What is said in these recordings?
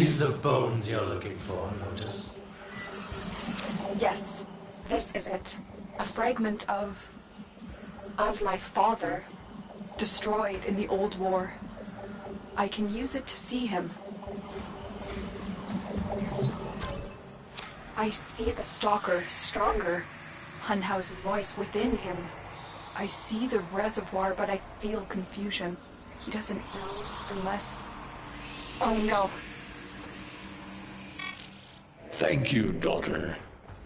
these the bones you're looking for, Lotus? Yes, this is it. A fragment of my father, destroyed in the old war. I can use it to see him. I see the stalker stronger, Hunhau's voice within him. I see the reservoir, but I feel confusion. He doesn't know unless... Oh no. Thank you, daughter.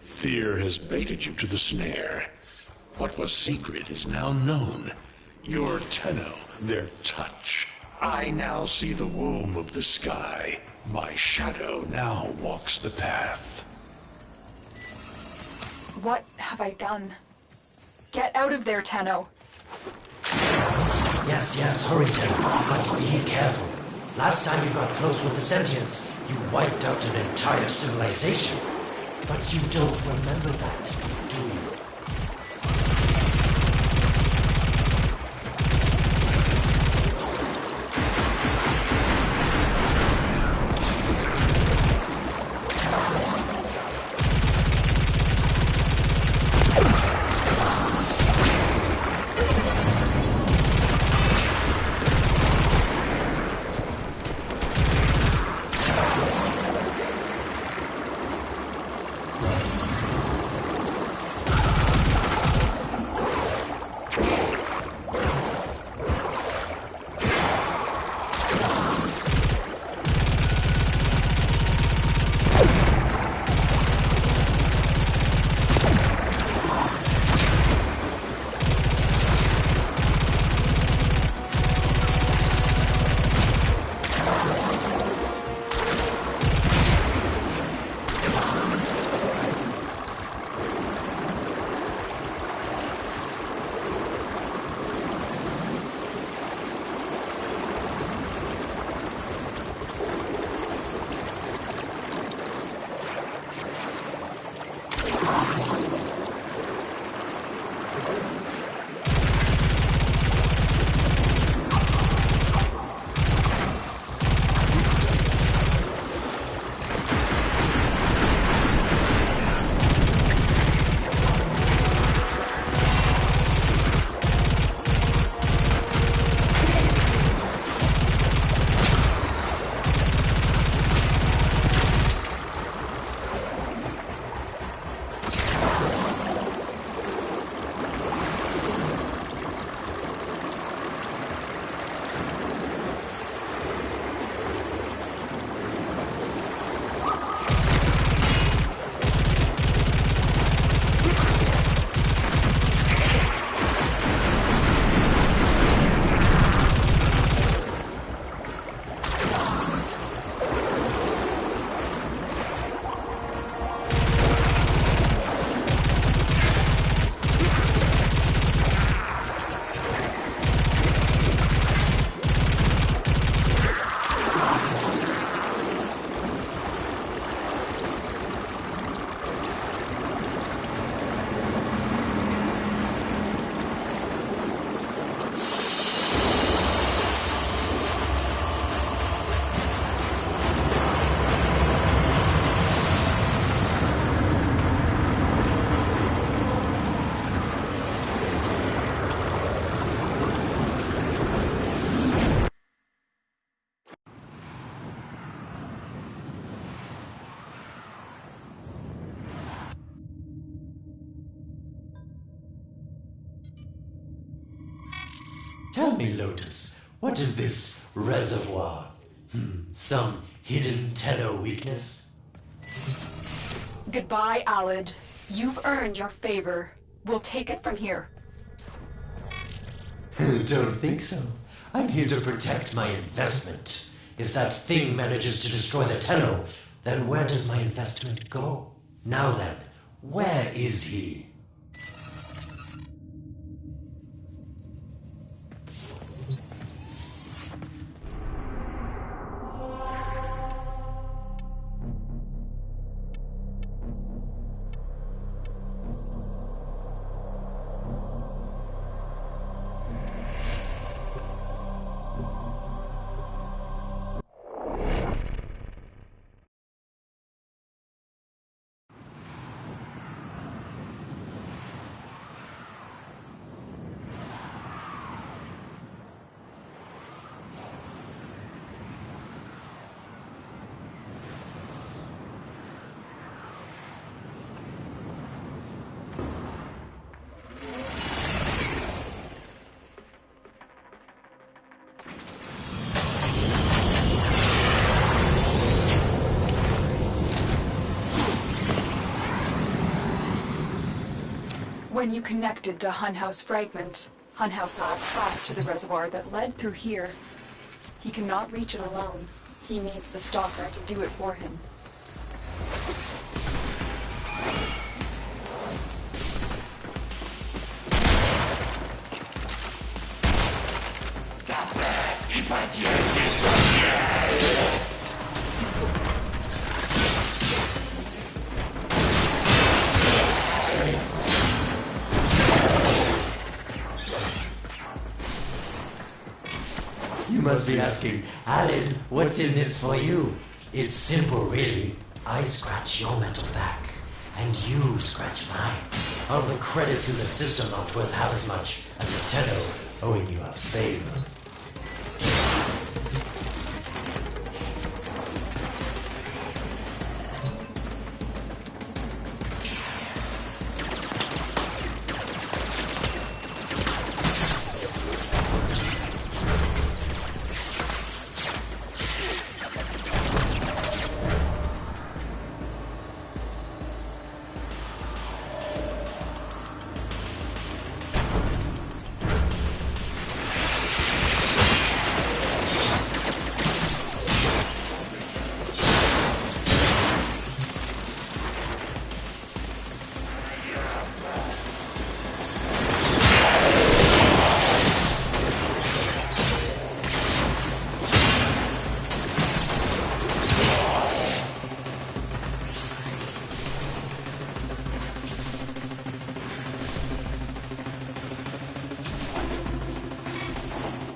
Fear has baited you to the snare. What was secret is now known. Your Tenno, their touch. I now see the womb of the sky. My shadow now walks the path. What have I done? Get out of there, Tenno. Yes, hurry, Tenno, but be careful. Last time you got close with the sentients, you wiped out an entire civilization. But you don't remember that, do you? Tell me, Lotus, what is this reservoir? Some hidden Tenno weakness? Goodbye, Alad. You've earned your favor. We'll take it from here. Don't think so. I'm here to protect my investment. If that thing manages to destroy the Tenno, then where does my investment go? Now then, where is he? When you connected to Hunhouse Fragment, Hunhouse saw a path to the reservoir that led through here. He cannot reach it alone. He needs the Stalker to do it for him. You must be asking, Alan, what's in this for you? It's simple, really. I scratch your mental back, and you scratch mine. All the credits in the system aren't worth half as much as a tenno owing you a favor.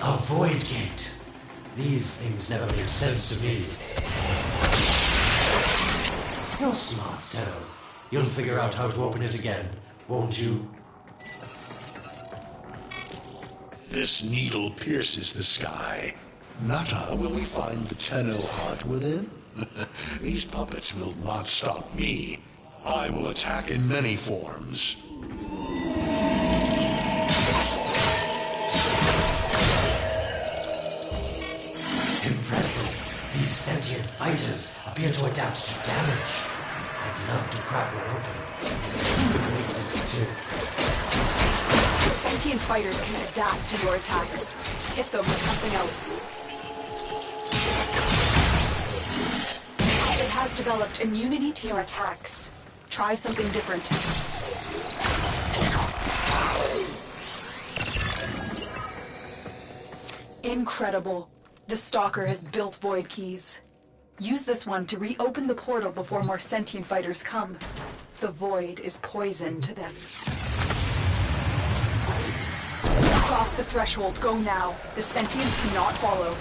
A void gate. These things never made sense to me. You're smart, Tenno. You'll figure out how to open it again, won't you? This needle pierces the sky. Not how will we find the Tenno heart within? These puppets will not stop me. I will attack in many forms. Impressive. These sentient fighters appear to adapt to damage. I'd love to crack one open. Truly makes it too. Sentient fighters can adapt to your attacks. Hit them with something else. It has developed immunity to your attacks. Try something different. Incredible. The Stalker has built void keys. Use this one to reopen the portal before more sentient fighters come. The void is poison to them. Cross the threshold. Go now. The sentients cannot follow.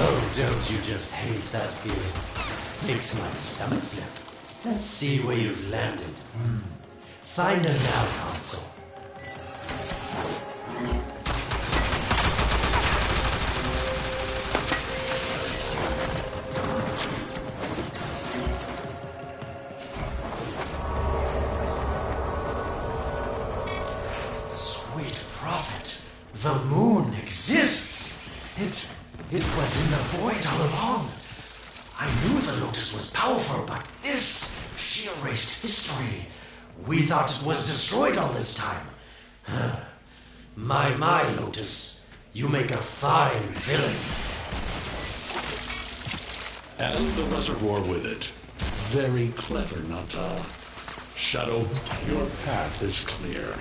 Oh, don't you just hate that feeling? Makes my stomach flip. Let's see where you've landed. Find a nav console. Sweet prophet, the moon exists. It was in the void all along. I knew the Lotus was powerful, but this, she erased history. We thought it was destroyed all this time. My, Lotus, you make a fine villain. And the reservoir with it. Very clever, Nata. Shadow, your path is clear.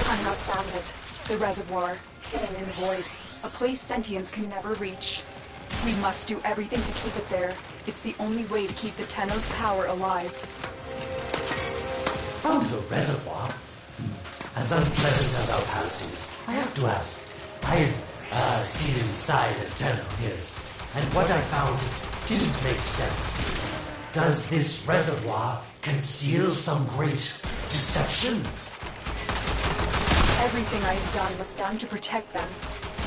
Unhouse found it. The reservoir, hidden in the void. A place sentients can never reach. We must do everything to keep it there. It's the only way to keep the Tenno's power alive. Found the reservoir? As unpleasant as our past is, I have to ask. I've seen inside a Tenno, yes. And what I found didn't make sense. Does this reservoir conceal some great deception? Everything I have done was done to protect them.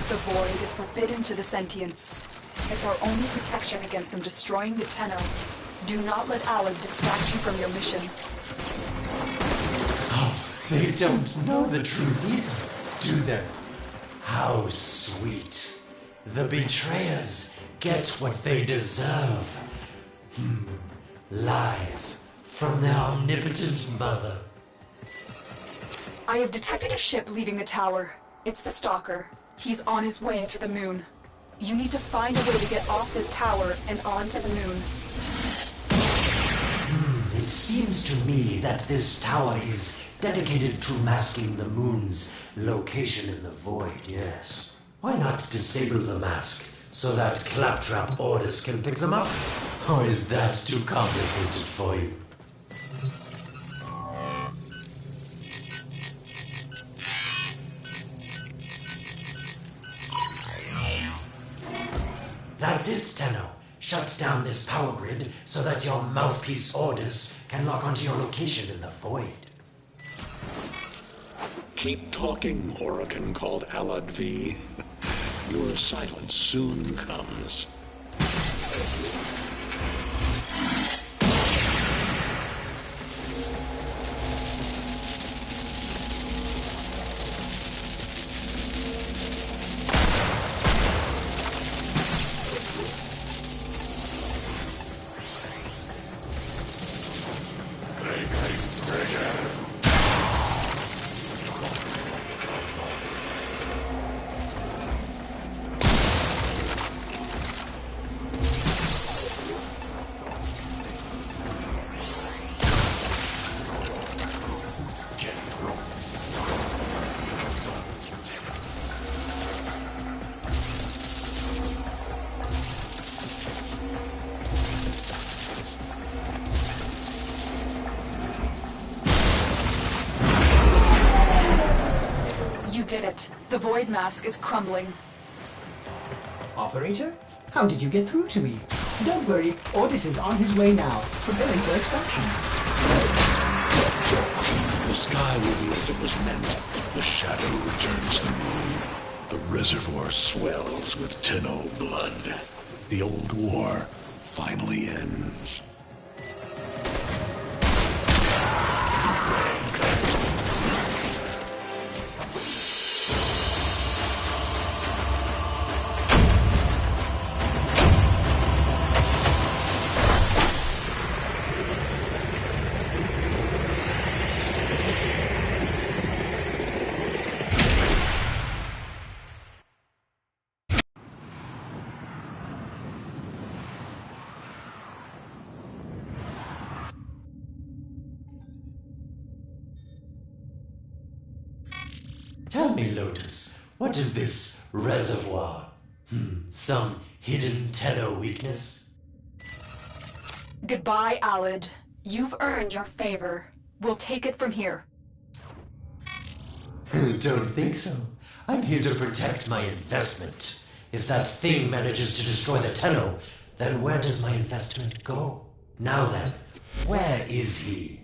The void is forbidden to the sentients. It's our only protection against them destroying the Tenno. Do not let Alan distract you from your mission. Oh, they don't know the truth either, do they? How sweet. The betrayers get what they deserve. Lies from their omnipotent mother. I have detected a ship leaving the tower. It's the Stalker. He's on his way to the moon. You need to find a way to get off this tower and onto the moon. It seems to me that this tower is dedicated to masking the moon's location in the void, yes. Why not disable the mask so that claptrap orders can pick them up? Or is that too complicated for you? That's it, Tenno. Shut down this power grid so that your mouthpiece orders can lock onto your location in the void. Keep talking, Oracle called Alad V. Your silence soon comes. You did it. The void mask is crumbling. Operator? How did you get through to me? Don't worry, Otis is on his way now, preparing for extraction. The sky will be as it was meant. The shadow returns to the moon. The reservoir swells with Tenno blood. The old war finally ends. Tell me, Lotus, what is this reservoir? Some hidden Tenno weakness? Goodbye, Alad. You've earned your favor. We'll take it from here. Don't think so. I'm here to protect my investment. If that thing manages to destroy the Tenno, then where does my investment go? Now then, where is he?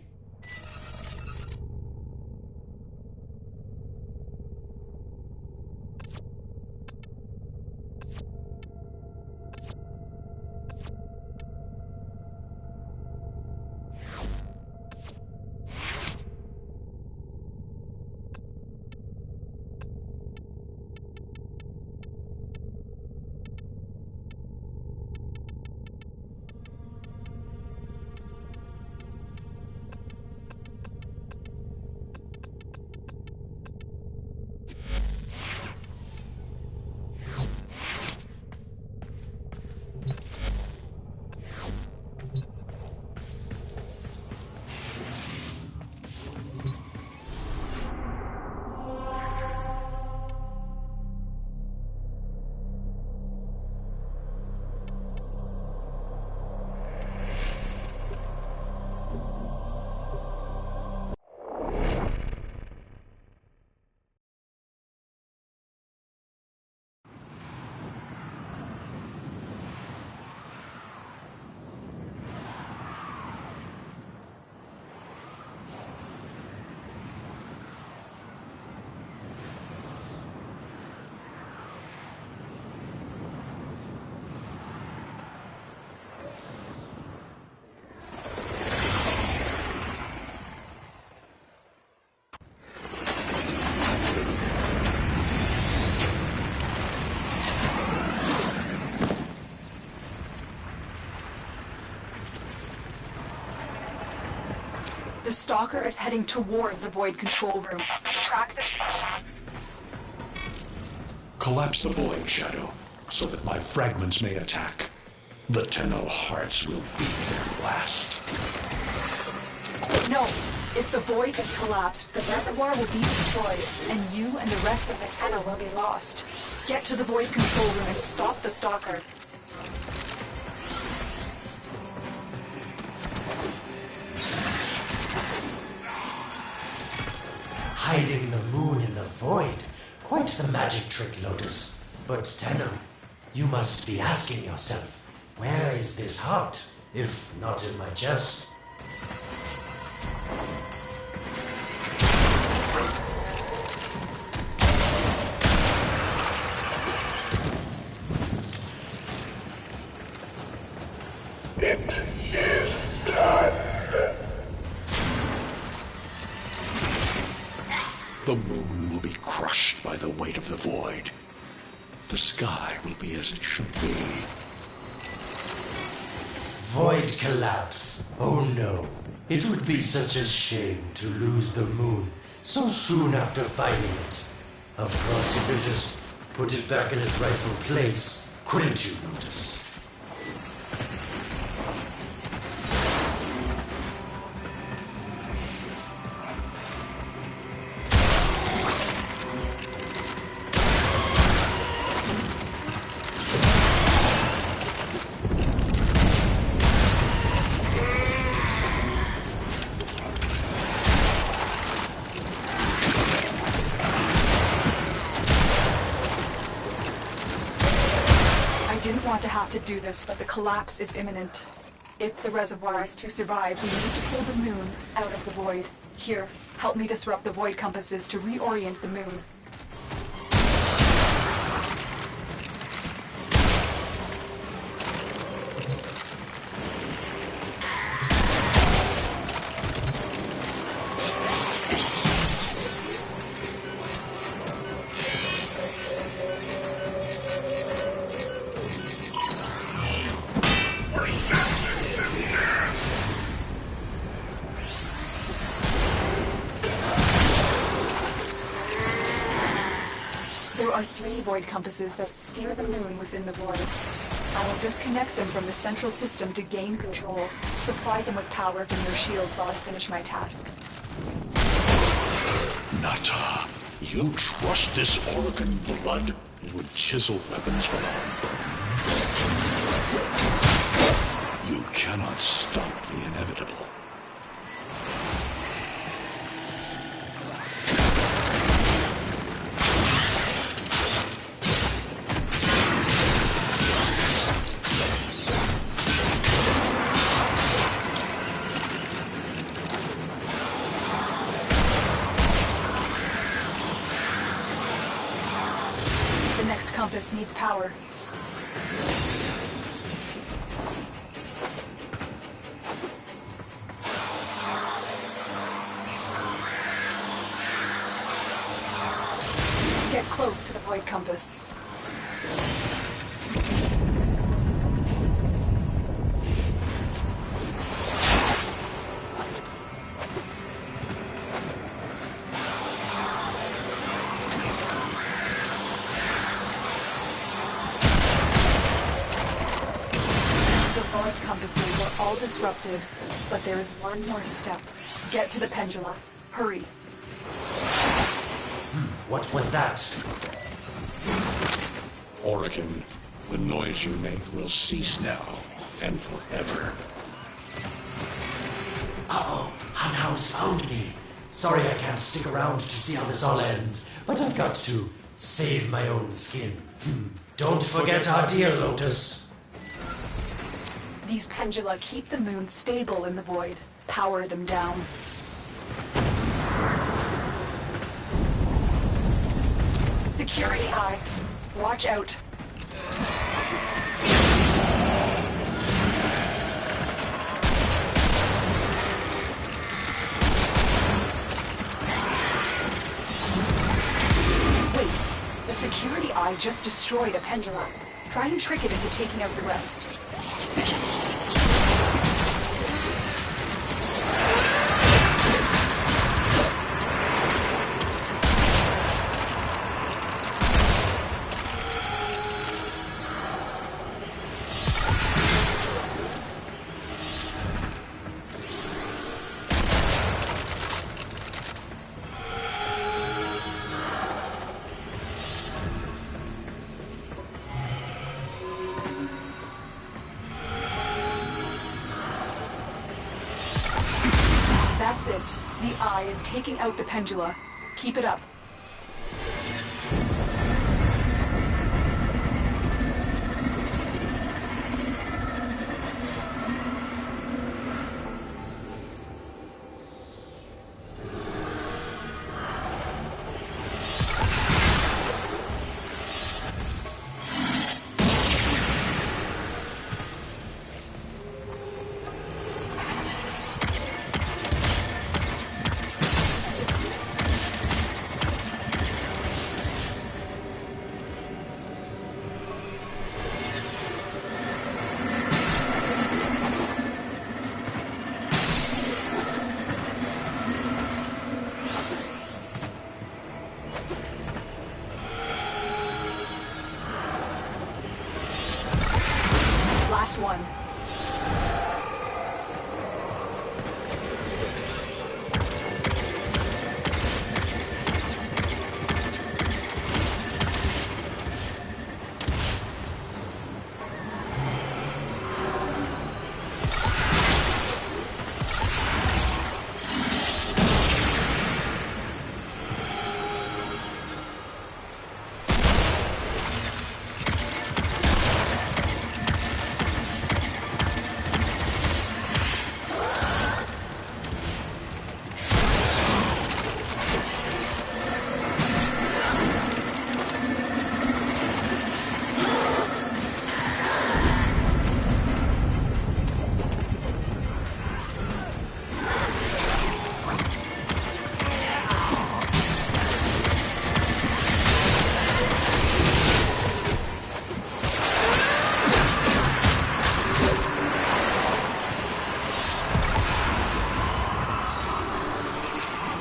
The stalker is heading toward the void control room. Track the... Collapse the void, Shadow, so that my fragments may attack. The Tenno hearts will be their last. No. If the void is collapsed, the reservoir will be destroyed, and you and the rest of the Tenno will be lost. Get to the void control room and stop the stalker. Hiding the moon in the void. Quite the magic trick, Lotus. But Tenno, you must be asking yourself, where is this heart, if not in my chest? It is done. The moon will be crushed by the weight of the void. The sky will be as it should be. Void collapse. Oh no. It would be such a shame to lose the moon so soon after finding it. Of course, you could just put it back in its rightful place, couldn't you, Lotus? I didn't want to have to do this, but the collapse is imminent. If the reservoir is to survive, we need to pull the moon out of the void. Here, help me disrupt the void compasses to reorient the moon. There are 3 void compasses that steer the moon within the void. I will disconnect them from the central system to gain control. Supply them with power from their shields while I finish my task. Nata, you trust this Orokin blood? It would chisel weapons from our bones. You cannot stop the inevitable. The next compass needs power. Get close to the void compass. Void compasses are all disrupted, but there is one more step. Get to the pendula. Hurry. What was that? Orokin, the noise you make will cease now and forever. Uh-oh, Hunhouse found me. Sorry I can't stick around to see how this all ends, but I've got to save my own skin. Don't forget our dear Lotus. These pendula keep the moon stable in the void. Power them down. Security eye. Watch out. Wait, the security eye just destroyed a pendulum. Try and trick it into taking out the rest. That's it. The eye is taking out the pendula. Keep it up. Last one.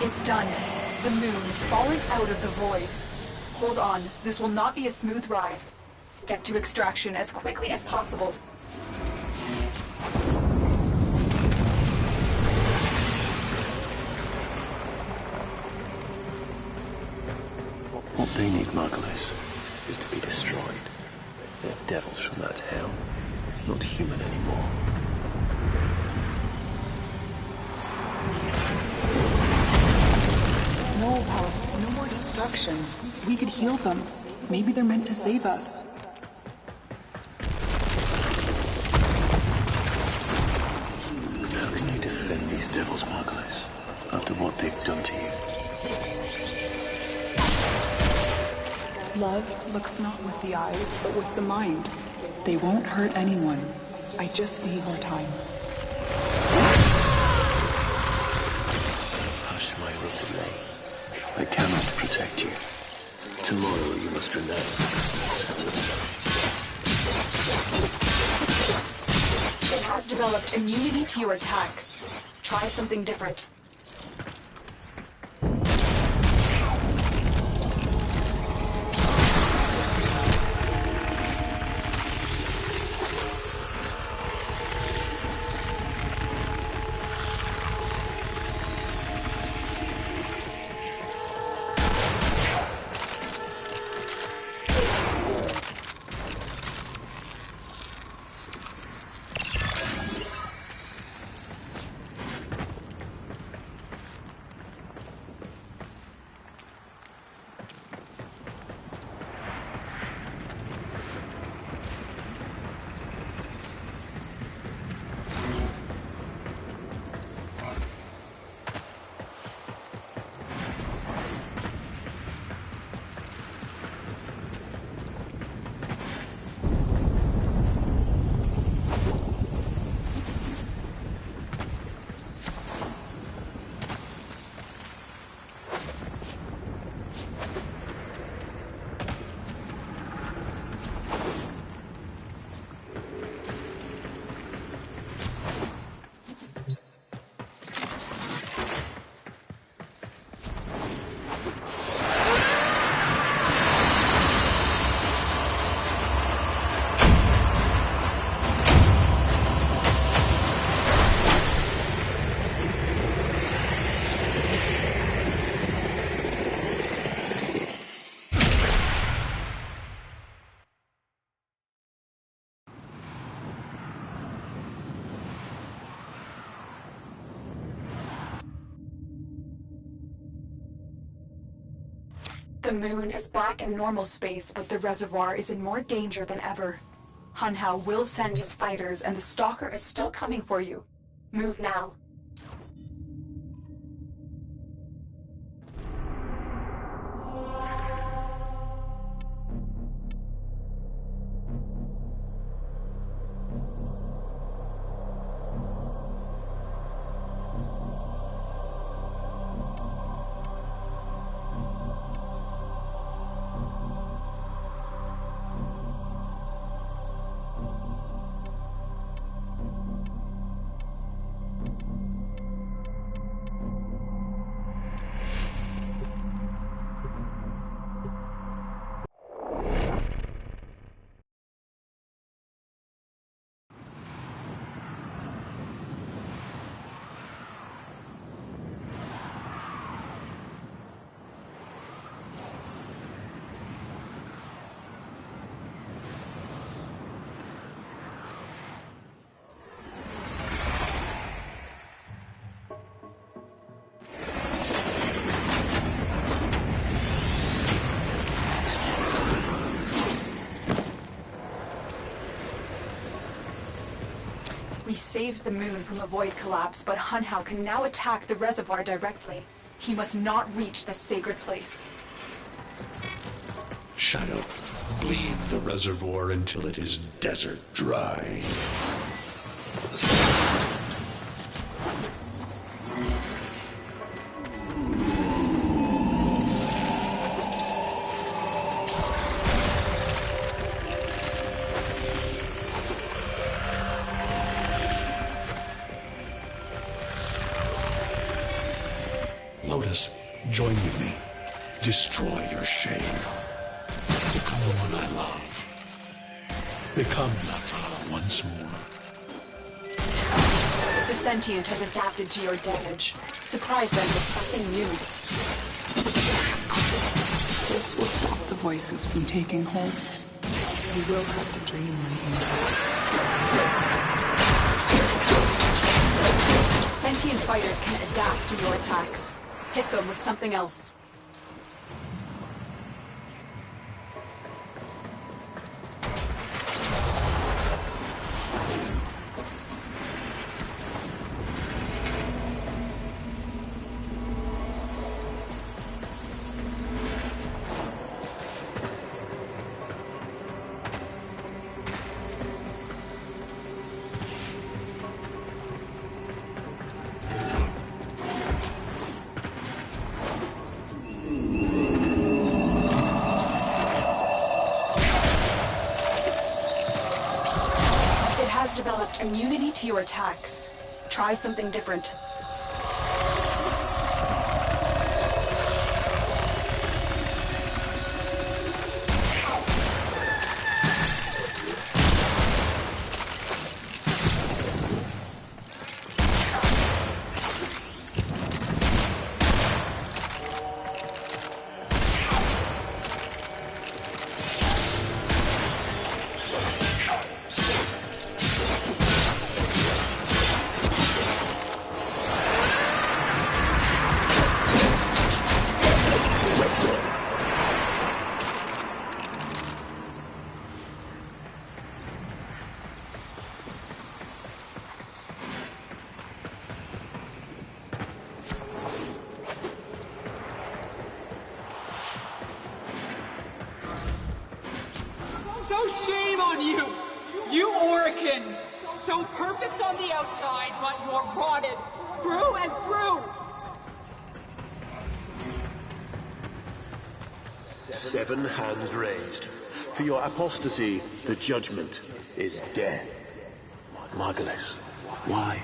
It's done. The moon is falling out of the void. Hold on. This will not be a smooth ride. Get to extraction as quickly as possible. What they need, Margulis, is to be destroyed. They're devils from that hell, not human anymore. No, Palace, no more destruction. We could heal them. Maybe they're meant to save us. How can you defend these devils, Margulis, after what they've done to you? Love looks not with the eyes, but with the mind. They won't hurt anyone. I just need more time. Hush, my little lady. I cannot protect you. Tomorrow you must renounce. It has developed immunity to your attacks. Try something different. The moon is back in normal space, but the reservoir is in more danger than ever. Hunhao will send his fighters, and the Stalker is still coming for you. Move now. We saved the moon from a void collapse, but Hunhao can now attack the reservoir directly. He must not reach this sacred place. Shadow, bleed the reservoir until it is desert dry. Lotus, join with me. Destroy your shame. Become the one I love. Become Lata once more. The sentient has adapted to your damage. Surprise them with something new. This will stop the voices from taking hold. You will have to dream my angel. Sentient fighters can adapt to your attacks. Hit them with something else. Developed immunity to your attacks. Try something different. So shame on you! You Orican! So perfect on the outside, but you're rotted through and through! 7 hands raised. For your apostasy, the judgment is death. Margulis, why?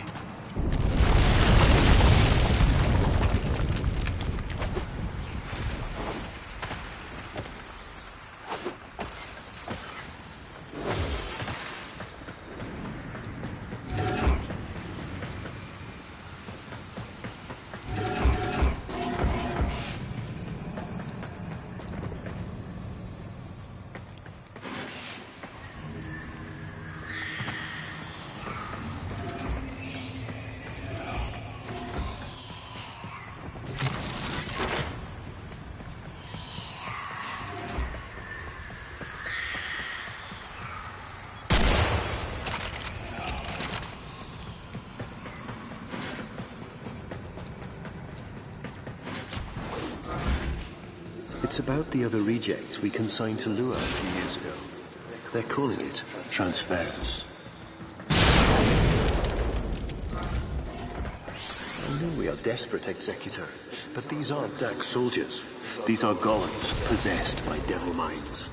It's about the other rejects we consigned to Lua a few years ago. They're calling it transference. I know we are desperate, Executor, but these aren't Dax soldiers. These are golems possessed by devil minds.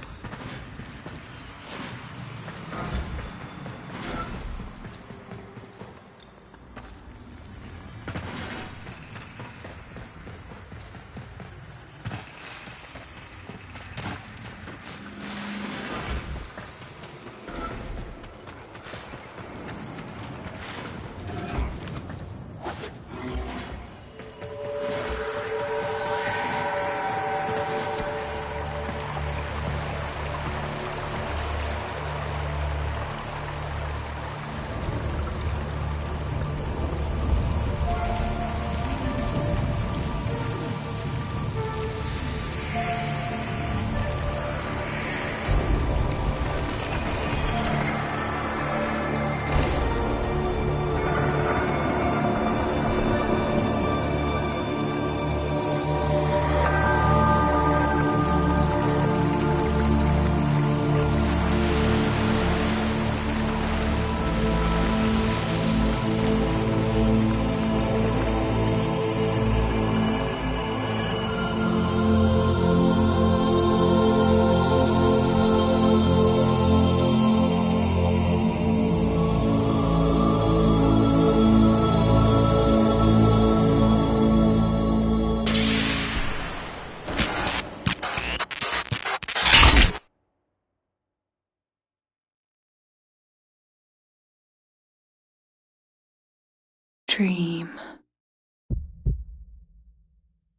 Dream.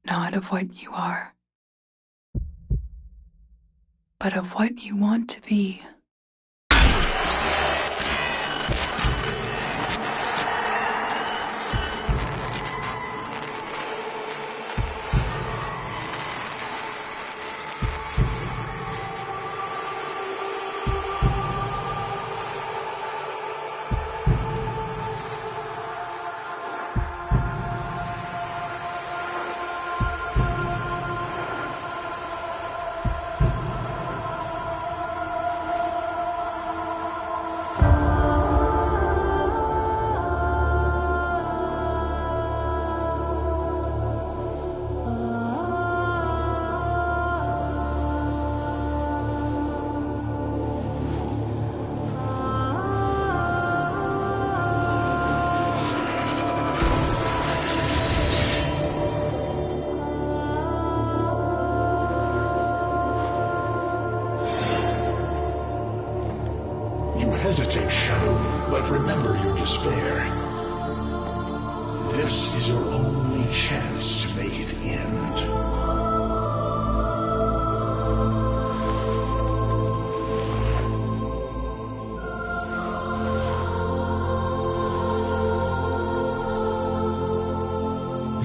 Not of what you are, but of what you want to be. Hesitate, Shadow, but remember your despair. This is your only chance to make it end.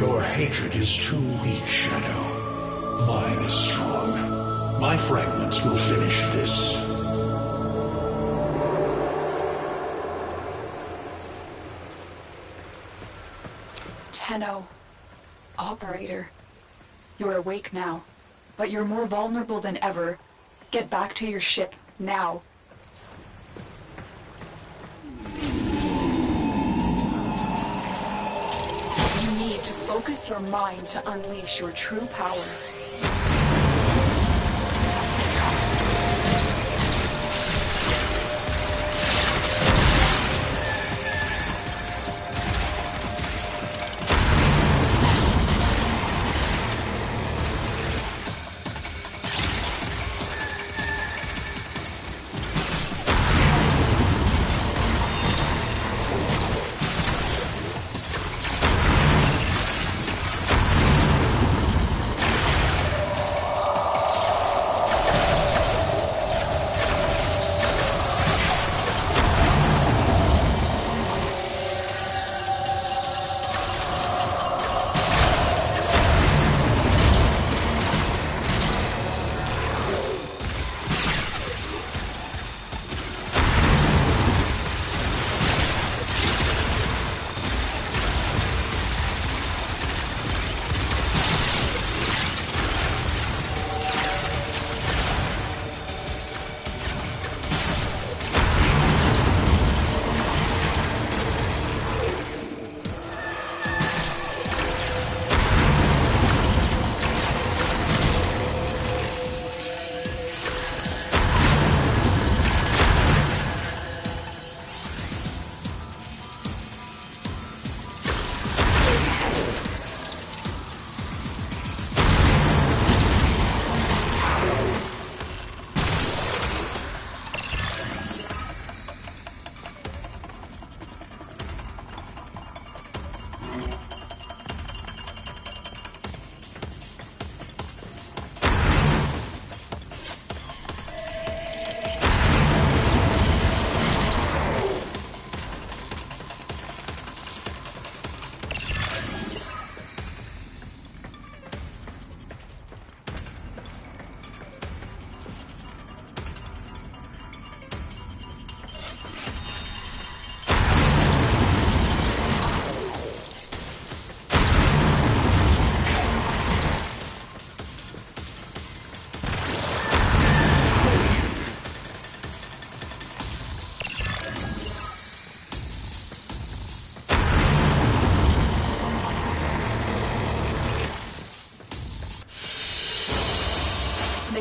Your hatred is too weak, Shadow. Mine is strong. My fragments will finish this. Tenno. Operator. You're awake now, but you're more vulnerable than ever. Get back to your ship, now. You need to focus your mind to unleash your true power.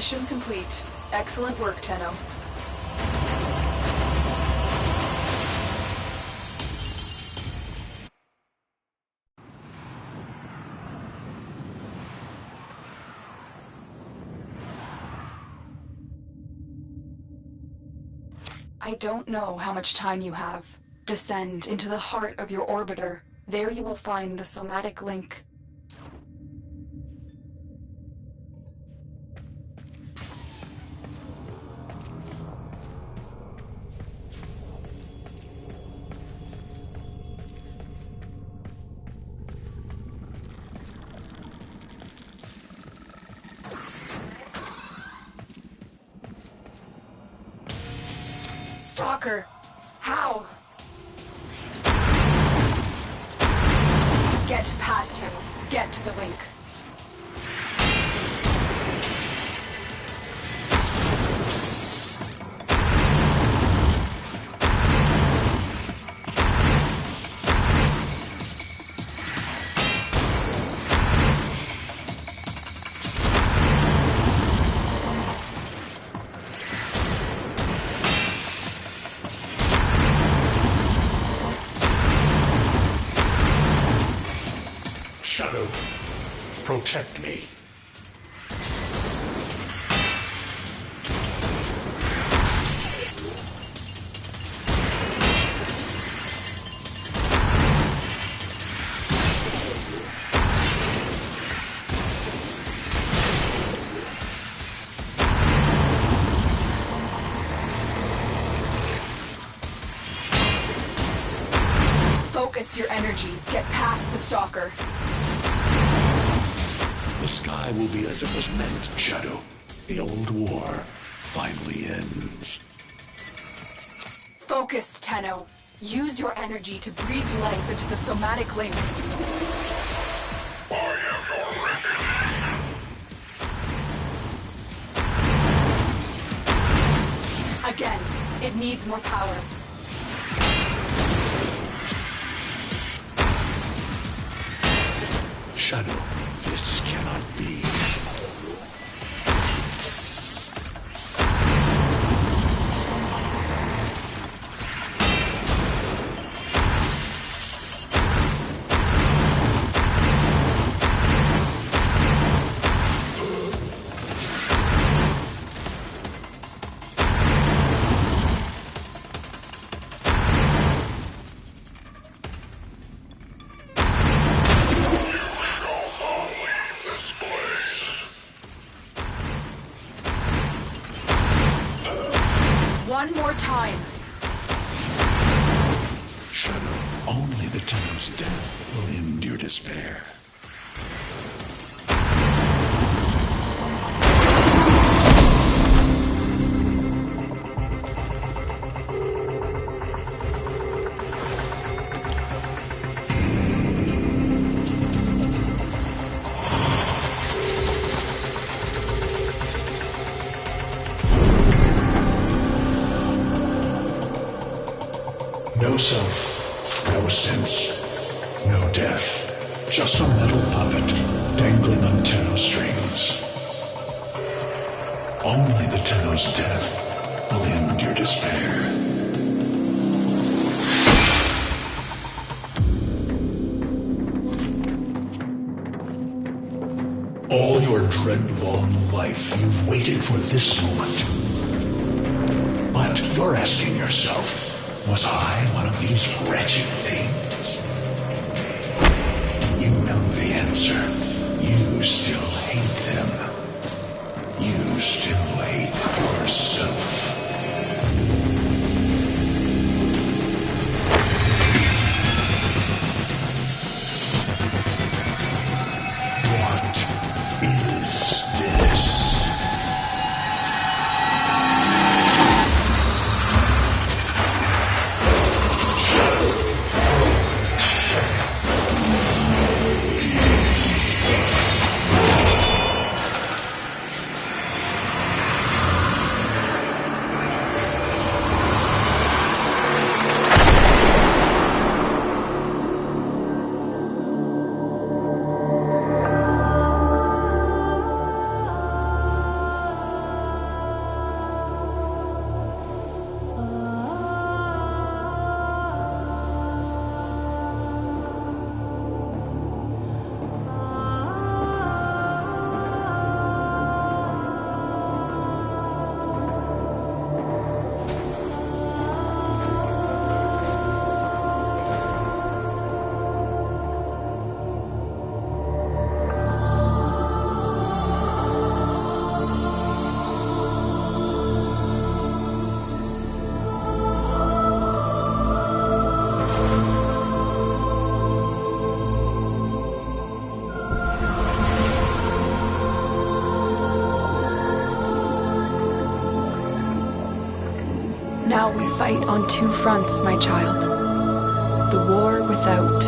Mission complete. Excellent work, Tenno. I don't know how much time you have. Descend into the heart of your orbiter. There you will find the somatic link. Stalker! How? Get past him. Get to the link. Shadow, protect me. Focus your energy. Get past the Stalker. The sky will be as it was meant, Shadow. The old war finally ends. Focus, Tenno. Use your energy to breathe life into the somatic link. Again, it needs more power. Shadow, this cannot be. One more time. Shadow, only the Tenno's death will end your despair. No self, no sense, no death. Just a metal puppet dangling on Tenno strings. Only the Tenno's death will end your despair. All your dread-long life, you've waited for this moment. But you're asking yourself, was I one of these wretched things? You know the answer. You still hate them. You still hate yourself. What is this? fight on two fronts, my child. The war without,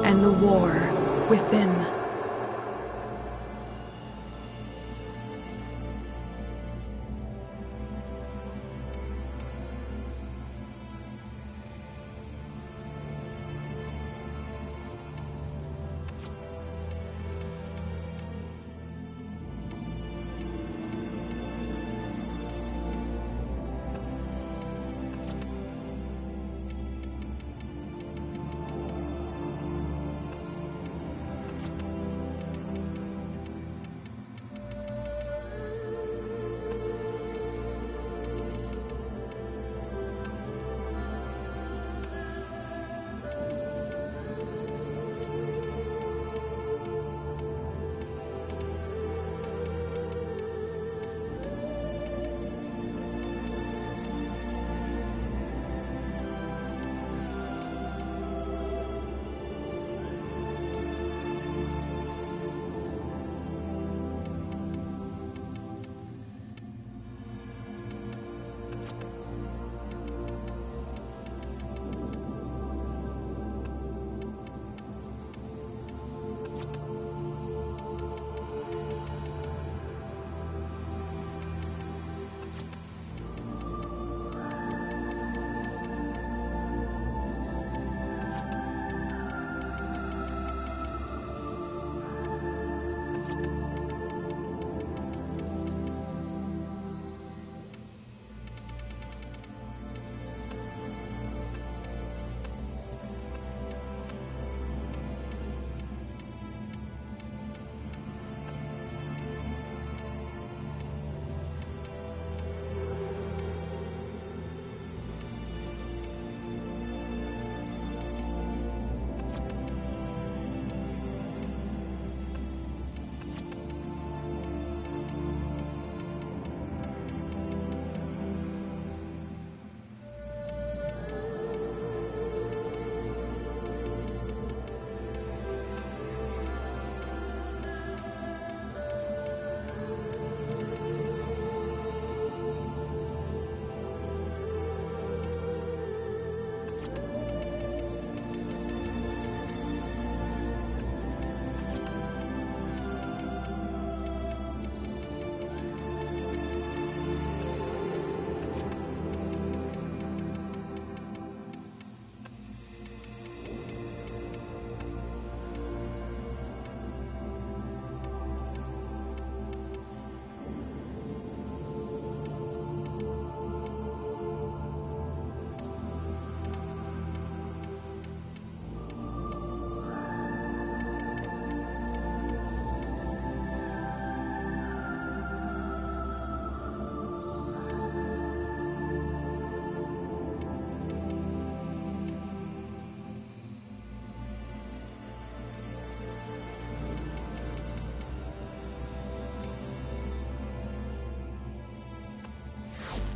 and the war within.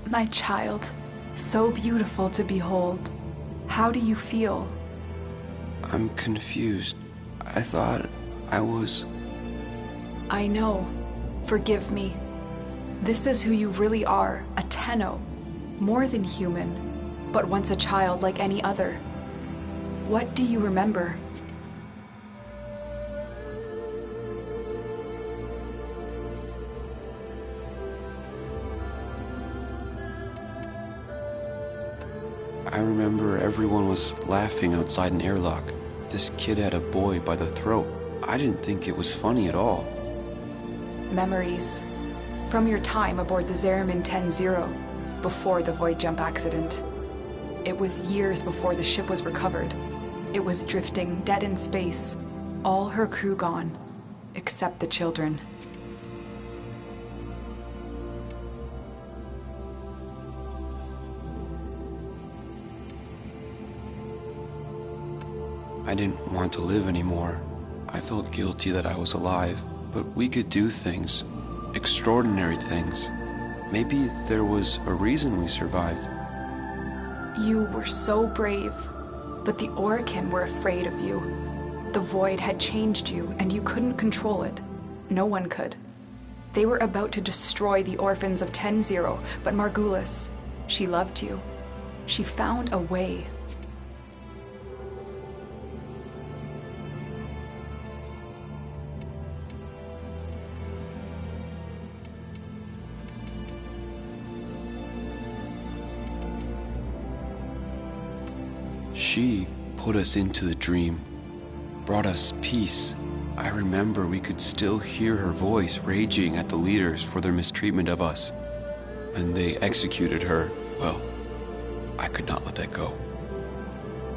My child, so beautiful to behold. How do you feel? I'm confused. I thought I was... I know. Forgive me. This is who you really are, a Tenno. More than human, but once a child like any other. What do you remember? I remember everyone was laughing outside an airlock. This kid had a boy by the throat. I didn't think it was funny at all. Memories. From your time aboard the Zariman 10-0, before the void jump accident. It was years before the ship was recovered. It was drifting dead in space. All her crew gone, except the children. I didn't want to live anymore. I felt guilty that I was alive, but we could do things. Extraordinary things. Maybe there was a reason we survived. You were so brave, but the Orokin were afraid of you. The void had changed you, and you couldn't control it. No one could. They were about to destroy the orphans of 10-0, but Margulis, She loved you. She found a way. She put us into the dream, brought us peace. I remember we could still hear her voice raging at the leaders for their mistreatment of us. When they executed her, well, I could not let that go.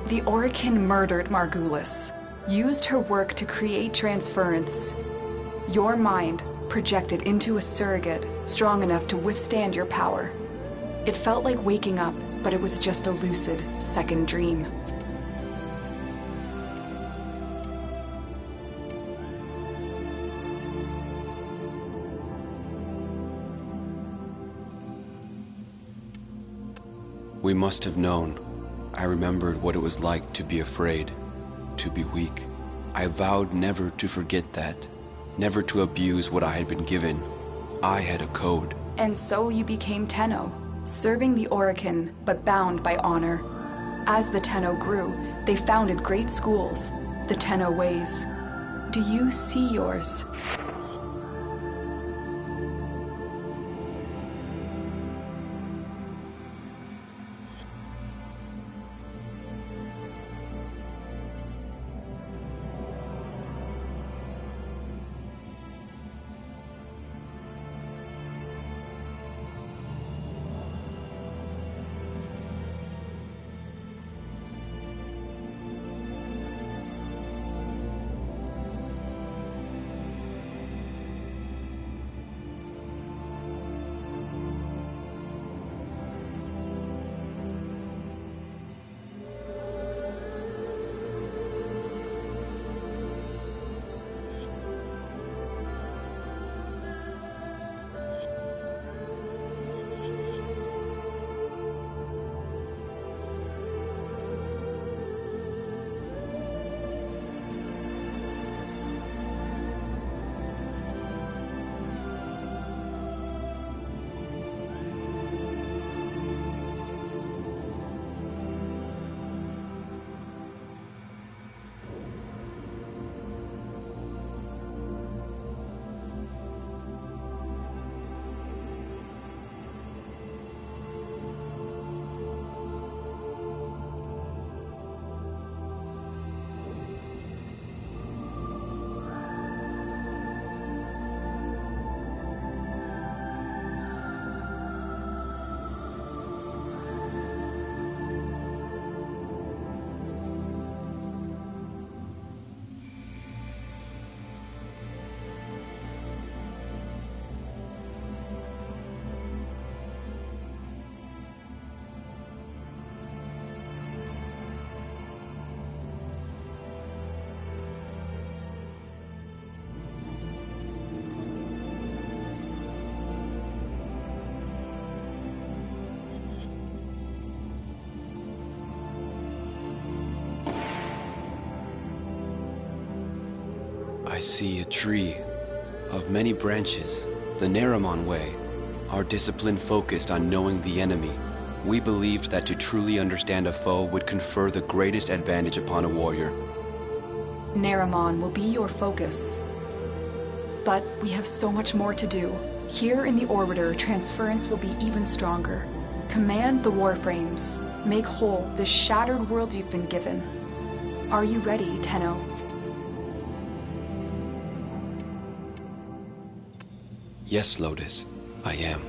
The Orokin murdered Margulis, used her work to create transference. Your mind projected into a surrogate strong enough to withstand your power. It felt like waking up, but it was just a lucid second dream. We must have known. I remembered what it was like to be afraid, to be weak. I vowed never to forget that, never to abuse what I had been given. I had a code. And so you became Tenno, serving the Orokin, but bound by honor. As the Tenno grew, they founded great schools, the Tenno ways. Do you see yours? I see a tree of many branches, the Naramon way. Our discipline focused on knowing the enemy. We believed that to truly understand a foe would confer the greatest advantage upon a warrior. Naramon will be your focus. But we have so much more to do. Here in the Orbiter, transference will be even stronger. Command the Warframes. Make whole this shattered world you've been given. Are you ready, Tenno? Yes, Lotus, I am.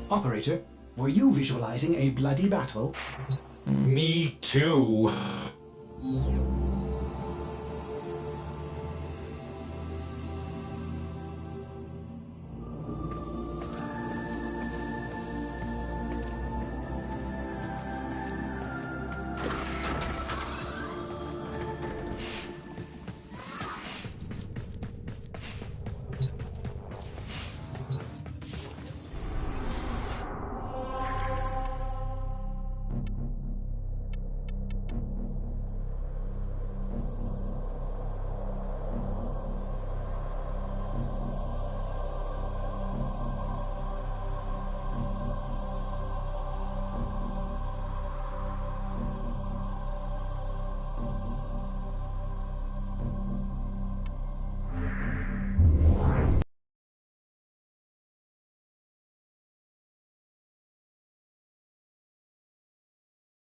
Operator, were you visualizing a bloody battle? Me too.